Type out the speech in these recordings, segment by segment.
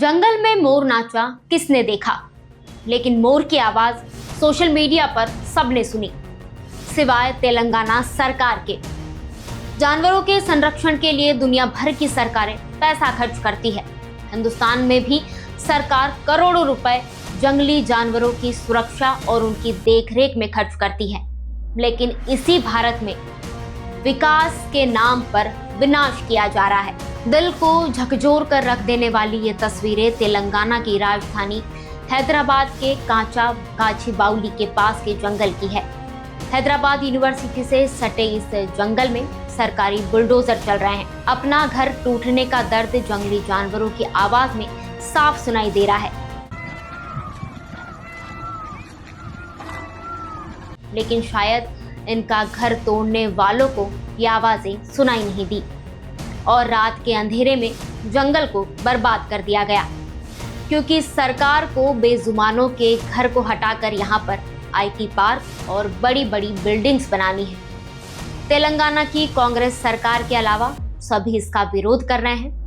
जंगल में मोर नाचा किसने देखा, लेकिन मोर की आवाज सोशल मीडिया पर सबने सुनी, सिवाय तेलंगाना सरकार के। जानवरों के संरक्षण के लिए दुनिया भर की सरकारें पैसा खर्च करती है। हिंदुस्तान में भी सरकार करोड़ों रुपए जंगली जानवरों की सुरक्षा और उनकी देखरेख में खर्च करती है, लेकिन इसी भारत में विकास के नाम पर विनाश किया जा रहा है। दिल को झकझोर कर रख देने वाली ये तस्वीरें तेलंगाना की राजधानी हैदराबाद के कांचा गाछीबाउली के पास के जंगल की है। हैदराबाद यूनिवर्सिटी से सटे इस जंगल में सरकारी बुलडोजर चल रहे हैं। अपना घर टूटने का दर्द जंगली जानवरों की आवाज में साफ सुनाई दे रहा है, लेकिन शायद इनका घर तोड़ने वालों को ये आवाजें सुनाई नहीं दी और रात के अंधेरे में जंगल को बर्बाद कर दिया गया, क्योंकि सरकार को बेजुबानों के घर को हटाकर यहाँ पर आईटी पार्क और बड़ी बड़ी बिल्डिंग्स बनानी है। तेलंगाना की कांग्रेस सरकार के अलावा सभी इसका विरोध कर रहे हैं।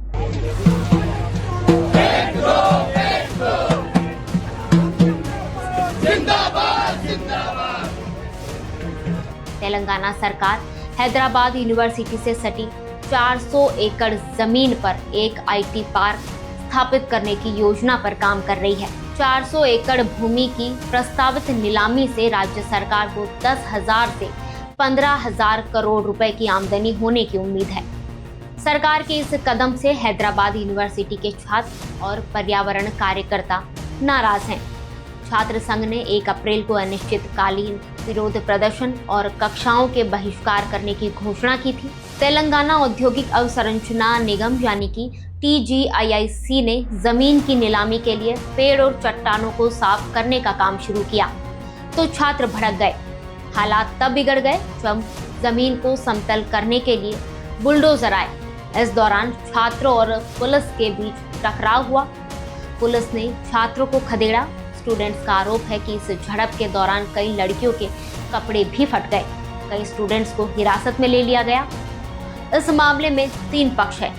तेलंगाना सरकार हैदराबाद यूनिवर्सिटी से सटी 400 एकड़ जमीन पर एक आईटी पार्क स्थापित करने की योजना पर काम कर रही है। 400 एकड़ भूमि की प्रस्तावित नीलामी से राज्य सरकार को 10,000 से 15,000 करोड़ रुपए की आमदनी होने की उम्मीद है। सरकार के इस कदम से हैदराबाद यूनिवर्सिटी के छात्र और पर्यावरण कार्यकर्ता नाराज हैं। छात्र संघ ने 1 अप्रैल को अनिश्चितकालीन विरोध प्रदर्शन और कक्षाओं के बहिष्कार करने की घोषणा की थी। तेलंगाना औद्योगिक अवसंरचना निगम यानी कि TGIIC ने जमीन की नीलामी के लिए पेड़ और चट्टानों को साफ करने का काम शुरू किया तो छात्र भड़क गए। हालात तब बिगड़ गए जब जमीन को समतल करने के लिए बुलडोजर आए। इस दौरान छात्रों और पुलिस के बीच टकराव हुआ। पुलिस ने छात्रों को खदेड़ा। स्टूडेंट्स का आरोप है कि इस झड़प के दौरान कई लड़कियों के कपड़े भी फट गए। कई स्टूडेंट्स को हिरासत में ले लिया गया। इस मामले में 3 पक्ष है,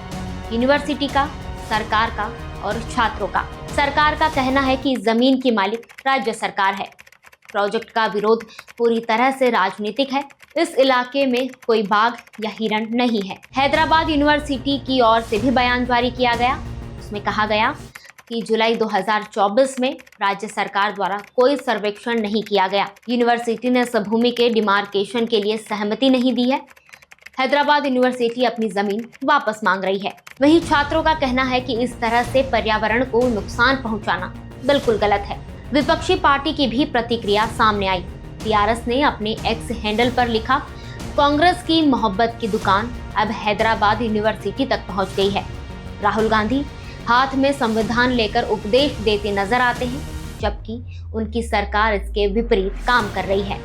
यूनिवर्सिटी का, सरकार का और छात्रों का। सरकार का कहना है कि जमीन की मालिक राज्य सरकार है। प्रोजेक्ट का विरोध पूरी तरह से राजनीतिक है। इस इलाके में कोई बाघ या हिरण नहीं है। हैदराबाद यूनिवर्सिटी की ओर से भी बयान जारी किया गया। उसमें कहा गया कि जुलाई 2024 में राज्य सरकार द्वारा कोई सर्वेक्षण नहीं किया गया। यूनिवर्सिटी ने इस भूमि के डिमार्केशन के लिए सहमति नहीं दी है। हैदराबाद यूनिवर्सिटी अपनी जमीन वापस मांग रही है। वहीं छात्रों का कहना है कि इस तरह से पर्यावरण को नुकसान पहुंचाना बिल्कुल गलत है। विपक्षी पार्टी की भी प्रतिक्रिया सामने आई। TRS ने अपने एक्स हैंडल पर लिखा, कांग्रेस की मोहब्बत की दुकान अब हैदराबाद यूनिवर्सिटी तक पहुंच गई है। राहुल गांधी हाथ में संविधान लेकर उपदेश देते नजर आते हैं, जबकि उनकी सरकार इसके विपरीत काम कर रही है।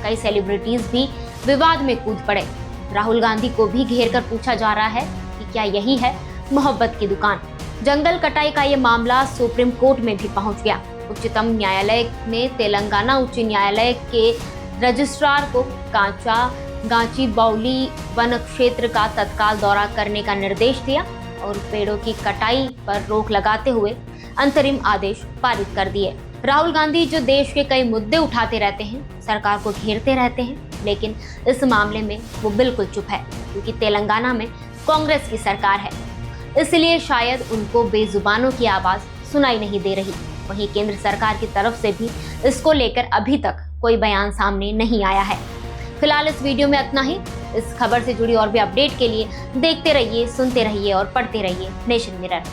कई सेलिब्रिटीज भी विवाद में कूद पड़े। राहुल गांधी को भी घेर कर पूछा जा रहा है कि क्या यही है मोहब्बत की दुकान। जंगल कटाई का ये मामला सुप्रीम कोर्ट में भी पहुंच गया। उच्चतम न्यायालय ने तेलंगाना उच्च न्यायालय के रजिस्ट्रार को कांचा गाछीबाउली वन क्षेत्र का तत्काल दौरा करने का निर्देश दिया और पेड़ों की कटाई पर रोक लगाते हुए अंतरिम आदेश पारित कर दिए। राहुल गांधी जो देश के कई मुद्दे उठाते रहते हैं, सरकार को घेरते रहते हैं, लेकिन इस मामले में वो बिल्कुल चुप है, क्योंकि तेलंगाना में कांग्रेस की सरकार है। इसलिए शायद उनको बेजुबानों की आवाज सुनाई नहीं दे रही। वहीं केंद्र सरकार की तरफ से भी इसको लेकर अभी तक कोई बयान सामने नहीं आया है। फिलहाल इस वीडियो में इतना ही। इस खबर से जुड़ी और भी अपडेट के लिए देखते रहिए, सुनते रहिए और पढ़ते रहिए नेशन मिरर।